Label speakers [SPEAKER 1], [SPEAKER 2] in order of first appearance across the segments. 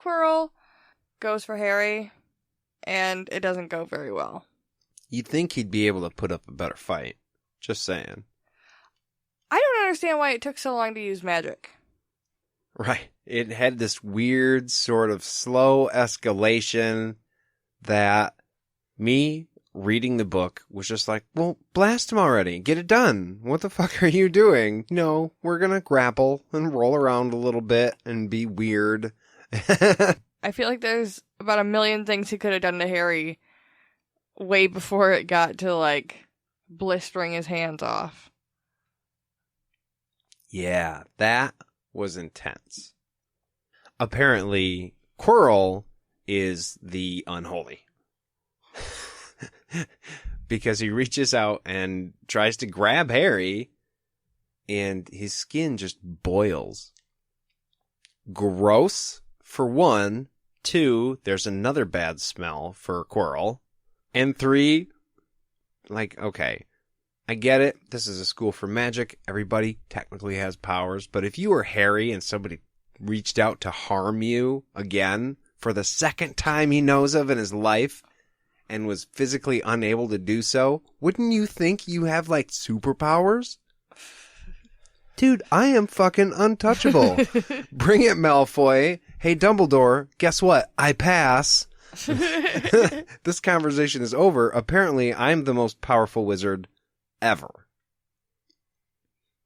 [SPEAKER 1] Quirrell goes for Harry, and it doesn't go very well.
[SPEAKER 2] You'd think he'd be able to put up a better fight. Just saying.
[SPEAKER 1] I don't understand why it took so long to use magic.
[SPEAKER 2] Right. It had this weird sort of slow escalation that me reading the book was just like, well, blast him already. Get it done. What the fuck are you doing? No, we're going to grapple and roll around a little bit and be weird.
[SPEAKER 1] I feel like there's about a million things he could have done to Harry way before it got to, like, blistering his hands off.
[SPEAKER 2] Yeah, that was intense. Apparently, Quirrell is the unholy. Because he reaches out and tries to grab Harry, and his skin just boils. Gross, for one. 2, there's another bad smell for Quirrell. And 3, like, okay, I get it. This is a school for magic. Everybody technically has powers. But if you were Harry and somebody reached out to harm you again for the second time he knows of in his life and was physically unable to do so, wouldn't you think you have, like, superpowers? Dude, I am fucking untouchable. Bring it, Malfoy. Hey, Dumbledore, guess what? I pass. This conversation is over. Apparently, I'm the most powerful wizard ever.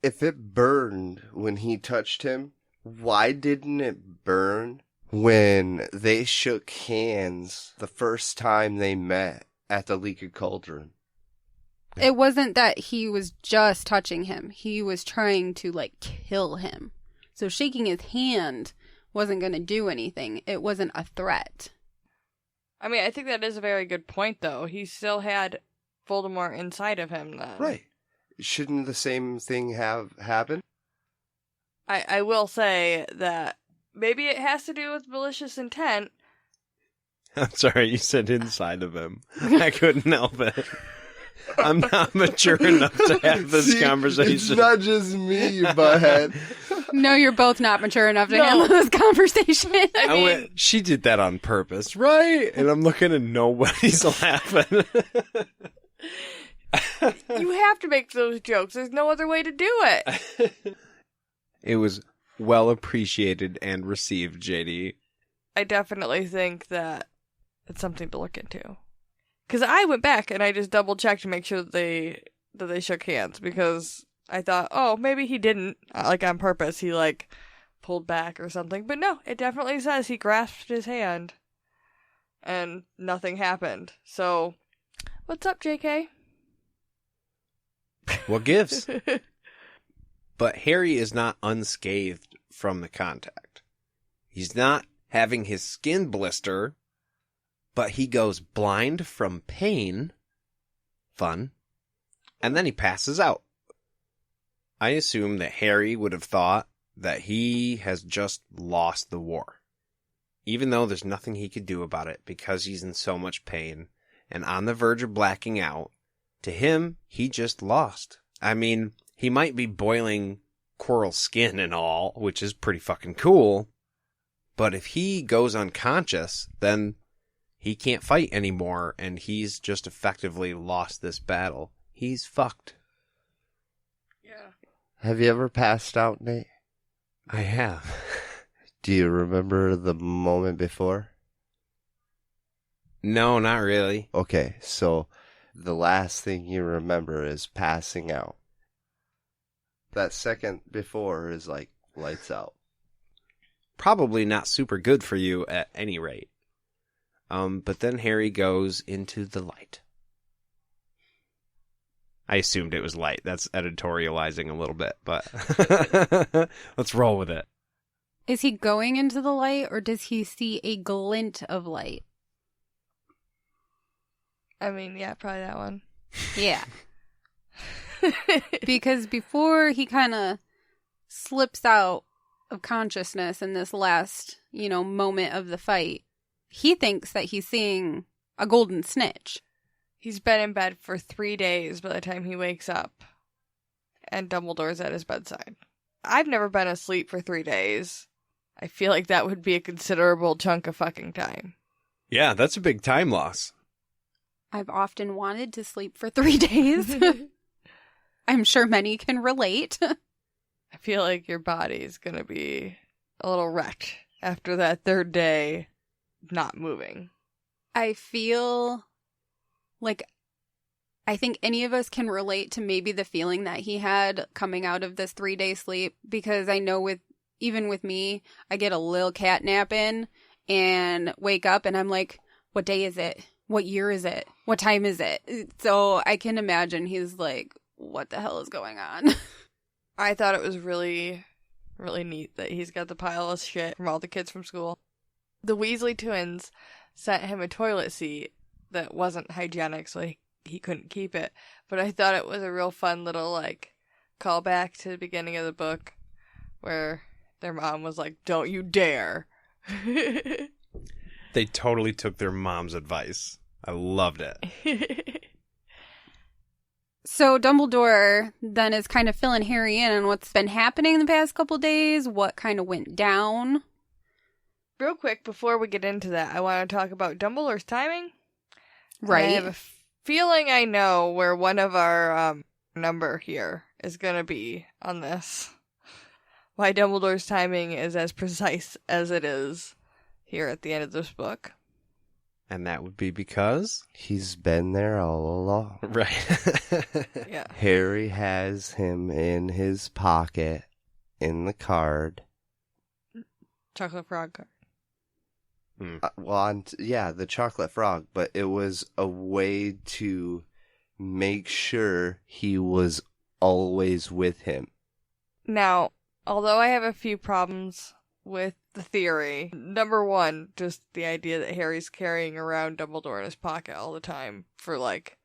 [SPEAKER 3] If it burned when he touched him, why didn't it burn when they shook hands the first time they met at the Leaky Cauldron?
[SPEAKER 4] It wasn't that he was just touching him. He was trying to, like, kill him. So shaking his hand wasn't going to do anything. It wasn't a threat.
[SPEAKER 1] I mean, I think that is a very good point, though. He still had Voldemort inside of him then.
[SPEAKER 3] Right. Shouldn't the same thing have happened?
[SPEAKER 1] I will say that maybe it has to do with malicious intent.
[SPEAKER 2] I'm sorry, you said inside of him. I couldn't help it. I'm not mature enough to have this conversation.
[SPEAKER 3] It's not just me, you butthead.
[SPEAKER 4] No, you're both not mature enough to handle this conversation.
[SPEAKER 2] I went, she did that on purpose, right? And I'm looking and nobody's laughing.
[SPEAKER 1] You have to make those jokes. There's no other way to do it.
[SPEAKER 2] It was well appreciated and received, JD.
[SPEAKER 1] I definitely think that it's something to look into. Because I went back and I just double checked to make sure that they shook hands, because I thought, oh, maybe he didn't, like, on purpose. He, like, pulled back or something. But no, it definitely says he grasped his hand and nothing happened. So, what's up, JK?
[SPEAKER 2] What gives? But Harry is not unscathed from the contact. He's not having his skin blister, but he goes blind from pain. Fun. And then he passes out. I assume that Harry would have thought that he has just lost the war. Even though there's nothing he could do about it because he's in so much pain and on the verge of blacking out, to him, he just lost. I mean, he might be boiling Quirrell's skin and all, which is pretty fucking cool, but if he goes unconscious, then he can't fight anymore, and he's just effectively lost this battle. He's fucked.
[SPEAKER 1] Yeah.
[SPEAKER 3] Have you ever passed out, Nate?
[SPEAKER 2] I have.
[SPEAKER 3] Do you remember the moment before?
[SPEAKER 2] No, not really.
[SPEAKER 3] Okay, so the last thing you remember is passing out. That second before is like lights out.
[SPEAKER 2] Probably not super good for you at any rate. But then Harry goes into the light. I assumed it was light. That's editorializing a little bit, but let's roll with it.
[SPEAKER 4] Is he going into the light, or does he see a glint of light?
[SPEAKER 1] I mean, yeah, probably that one.
[SPEAKER 4] Yeah. Because before he kind of slips out of consciousness in this last, moment of the fight, he thinks that he's seeing a golden snitch.
[SPEAKER 1] He's been in bed for 3 days by the time he wakes up, and Dumbledore's at his bedside. I've never been asleep for 3 days. I feel like that would be a considerable chunk of fucking time.
[SPEAKER 2] Yeah, that's a big time loss.
[SPEAKER 4] I've often wanted to sleep for 3 days. I'm sure many can relate.
[SPEAKER 1] I feel like your body's going to be a little wrecked after that third day not moving.
[SPEAKER 4] I feel like I think any of us can relate to maybe the feeling that he had coming out of this 3-day sleep, because I know even with me, I get a little cat nap in and wake up and I'm like, what day is it? What year is it? What time is it? So I can imagine he's like, what the hell is going on?
[SPEAKER 1] I thought it was really, really neat that he's got the pile of shit from all the kids from school. The Weasley twins sent him a toilet seat that wasn't hygienic, so he couldn't keep it. But I thought it was a real fun little, like, callback to the beginning of the book where their mom was like, don't you dare.
[SPEAKER 2] They totally took their mom's advice. I loved it.
[SPEAKER 4] So Dumbledore then is kind of filling Harry in on what's been happening in the past couple days, what kind of went down.
[SPEAKER 1] Real quick, before we get into that, I want to talk about Dumbledore's timing.
[SPEAKER 4] Right.
[SPEAKER 1] I have a feeling I know where one of our number here is going to be on this. Why Dumbledore's timing is as precise as it is here at the end of this book.
[SPEAKER 2] And that would be because?
[SPEAKER 3] He's been there all along.
[SPEAKER 2] Right.
[SPEAKER 1] Yeah.
[SPEAKER 3] Harry has him in his pocket in the card.
[SPEAKER 1] Chocolate frog card.
[SPEAKER 3] The chocolate frog, but it was a way to make sure he was always with him.
[SPEAKER 1] Now, although I have a few problems with the theory, number one, just the idea that Harry's carrying around Dumbledore in his pocket all the time for, like,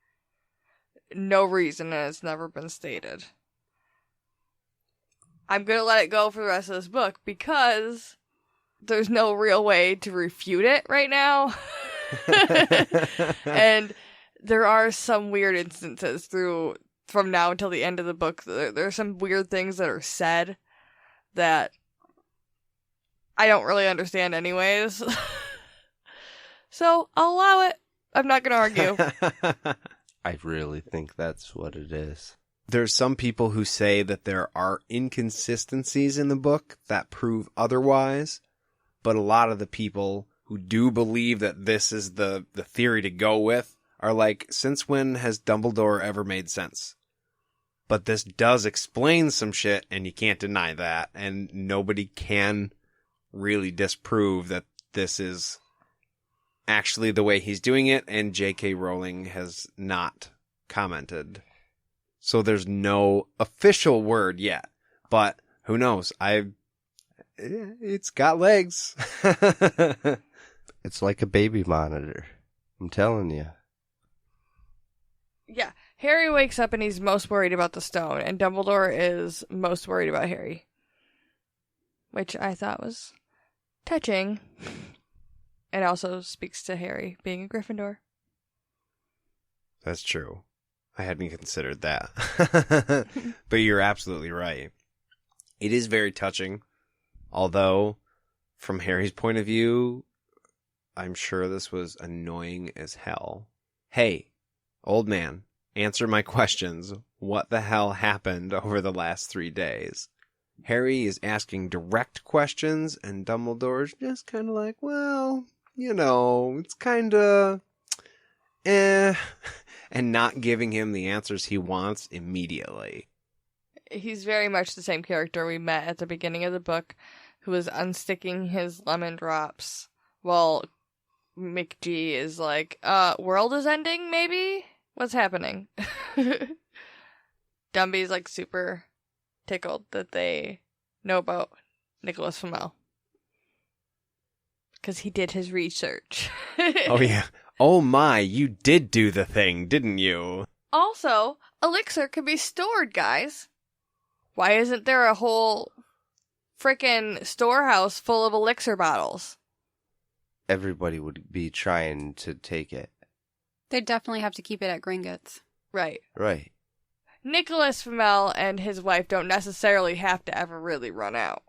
[SPEAKER 1] no reason, and it's never been stated. I'm gonna let it go for the rest of this book because there's no real way to refute it right now. And there are some weird instances from now until the end of the book. There are some weird things that are said that I don't really understand anyways. So I'll allow it. I'm not going to argue.
[SPEAKER 3] I really think that's what it is.
[SPEAKER 2] There's some people who say that there are inconsistencies in the book that prove otherwise, but a lot of the people who do believe that this is the theory to go with are like, since when has Dumbledore ever made sense? But this does explain some shit, and you can't deny that, and nobody can really disprove that this is actually the way he's doing it, and J.K. Rowling has not commented. So there's no official word yet, but who knows? It's got legs.
[SPEAKER 3] It's like a baby monitor. I'm telling you.
[SPEAKER 1] Yeah. Harry wakes up and he's most worried about the stone, and Dumbledore is most worried about Harry. Which I thought was touching. It also speaks to Harry being a Gryffindor.
[SPEAKER 2] That's true. I hadn't considered that. But you're absolutely right. It is very touching. Although, from Harry's point of view, I'm sure this was annoying as hell. Hey, old man, answer my questions. What the hell happened over the last 3 days? Harry is asking direct questions, and Dumbledore's just kind of like, well, it's kind of and not giving him the answers he wants immediately.
[SPEAKER 1] He's very much the same character we met at the beginning of the book, who was unsticking his lemon drops while McG is like, world is ending, maybe? What's happening? Dumby's like super tickled that they know about Nicholas Flamel. Because he did his research.
[SPEAKER 2] Oh, yeah. Oh, my, you did do the thing, didn't you?
[SPEAKER 1] Also, elixir can be stored, guys. Why isn't there a whole frickin' storehouse full of elixir bottles?
[SPEAKER 3] Everybody would be trying to take it.
[SPEAKER 4] They definitely have to keep it at Gringotts.
[SPEAKER 1] Right.
[SPEAKER 3] Right.
[SPEAKER 1] Nicholas Flamel and his wife don't necessarily have to ever really run out.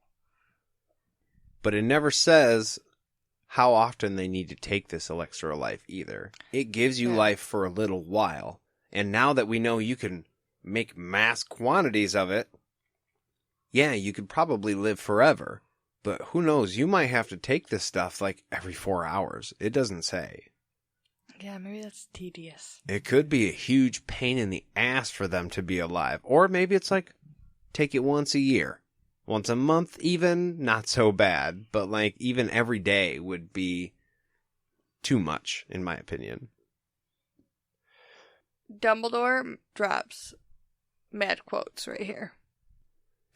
[SPEAKER 2] but it never says how often they need to take this elixir of life either. It gives you life for a little while. And now that we know you can make mass quantities of it, yeah, you could probably live forever. But who knows, you might have to take this stuff like every 4 hours. It doesn't say.
[SPEAKER 1] Yeah, maybe that's tedious.
[SPEAKER 2] It could be a huge pain in the ass for them to be alive. Or maybe it's like, take it once a year. Once a month even, not so bad. But like even every day would be too much, in my opinion.
[SPEAKER 1] Dumbledore drops mad quotes right here.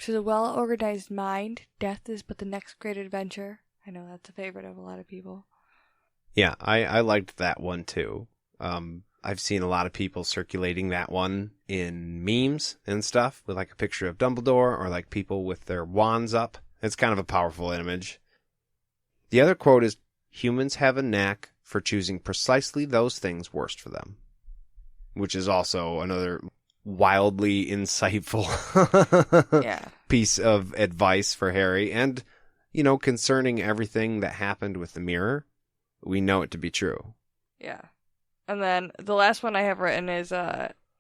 [SPEAKER 1] To the well-organized mind, death is but the next great adventure. I know that's a favorite of a lot of people.
[SPEAKER 2] Yeah, I liked that one too. I've seen a lot of people circulating that one in memes and stuff with like a picture of Dumbledore or like people with their wands up. It's kind of a powerful image. The other quote is, humans have a knack for choosing precisely those things worst for them, which is also another wildly insightful piece of advice for Harry. And, you know, concerning everything that happened with the mirror, we know it to be true.
[SPEAKER 1] Yeah. And then the last one I have written is,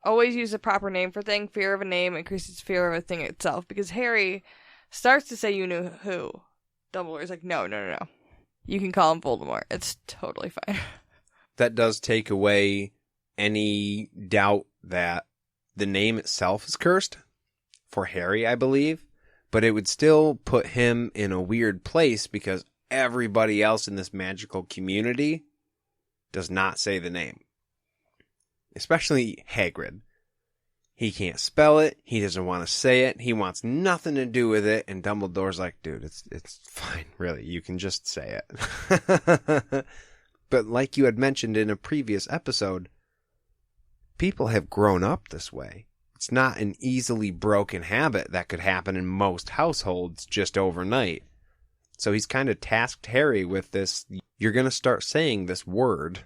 [SPEAKER 1] always use a proper name for thing. Fear of a name increases fear of a thing itself. Because Harry starts to say you knew who. Dumbledore's like, no. You can call him Voldemort. It's totally fine.
[SPEAKER 2] That does take away any doubt that the name itself is cursed. For Harry, I believe. But it would still put him in a weird place because everybody else in this magical community does not say the name. Especially Hagrid. He can't spell it. He doesn't want to say it. He wants nothing to do with it. And Dumbledore's like, dude, it's fine, really. You can just say it. But like you had mentioned in a previous episode, people have grown up this way. It's not an easily broken habit that could happen in most households just overnight. So he's kind of tasked Harry with this. You're going to start saying this word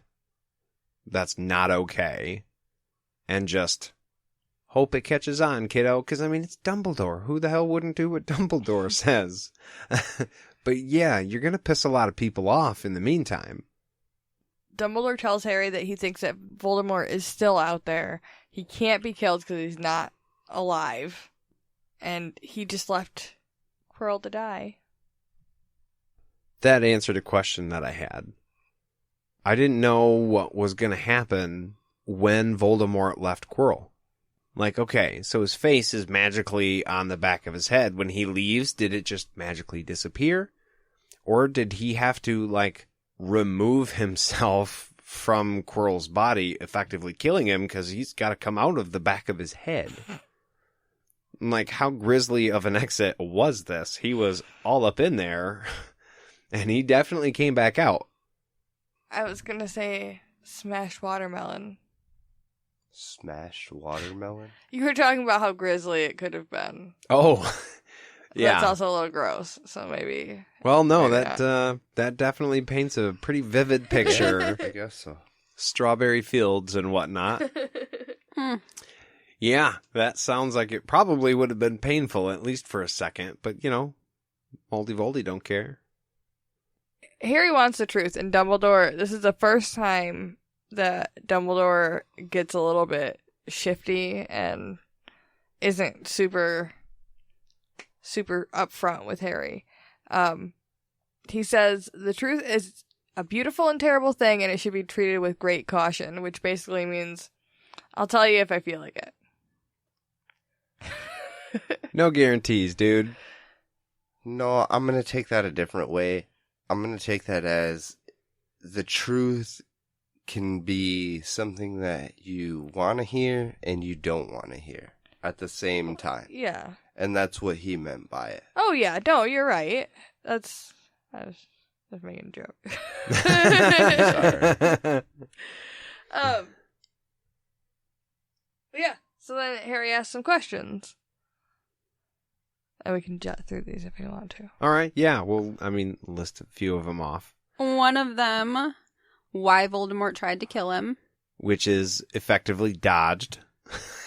[SPEAKER 2] that's not okay. And just hope it catches on, kiddo. Because, I mean, it's Dumbledore. Who the hell wouldn't do what Dumbledore says? But yeah, you're going to piss a lot of people off in the meantime.
[SPEAKER 1] Dumbledore tells Harry that he thinks that Voldemort is still out there. He can't be killed because he's not alive. And he just left Quirrell to die.
[SPEAKER 2] That answered a question that I had. I didn't know what was going to happen when Voldemort left Quirrell. Like, okay, so his face is magically on the back of his head. When he leaves, did it just magically disappear? Or did he have to, like, remove himself from Quirrell's body, effectively killing him because he's got to come out of the back of his head? Like, how grisly of an exit was this? He was all up in there, and he definitely came back out.
[SPEAKER 1] I was going to say smashed watermelon.
[SPEAKER 3] Smashed watermelon?
[SPEAKER 1] You were talking about how grisly it could have been.
[SPEAKER 2] Oh, yeah.
[SPEAKER 1] That's also a little gross, so maybe...
[SPEAKER 2] Well, no,
[SPEAKER 1] maybe
[SPEAKER 2] that definitely paints a pretty vivid picture.
[SPEAKER 3] I guess so.
[SPEAKER 2] Strawberry fields and whatnot. Yeah, that sounds like it probably would have been painful, at least for a second. But, you know, Moldy Voldy don't care.
[SPEAKER 1] Harry wants the truth, and Dumbledore... This is the first time that Dumbledore gets a little bit shifty and isn't super upfront with Harry. He says, the truth is a beautiful and terrible thing, and it should be treated with great caution, which basically means, I'll tell you if I feel like it.
[SPEAKER 2] No guarantees, dude.
[SPEAKER 3] No, I'm going to take that a different way. I'm going to take that as the truth can be something that you want to hear and you don't want to hear at the same time.
[SPEAKER 1] Yeah.
[SPEAKER 3] And that's what he meant by it.
[SPEAKER 1] Oh, yeah. No, you're right. I was making a joke.
[SPEAKER 3] Sorry.
[SPEAKER 1] Yeah. So then Harry asks some questions. And we can jet through these if you want to.
[SPEAKER 2] All right. Yeah. Well, I mean, list a few of them off.
[SPEAKER 4] One of them, why Voldemort tried to kill him.
[SPEAKER 2] Which is effectively dodged.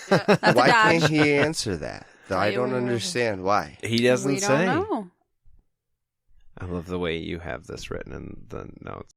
[SPEAKER 1] Yeah.
[SPEAKER 4] That's
[SPEAKER 3] Why
[SPEAKER 4] a dodge.
[SPEAKER 3] can't he answer that? I don't understand why.
[SPEAKER 2] He doesn't
[SPEAKER 4] We
[SPEAKER 2] say.
[SPEAKER 4] don't know.
[SPEAKER 2] I love the way you have this written in the notes.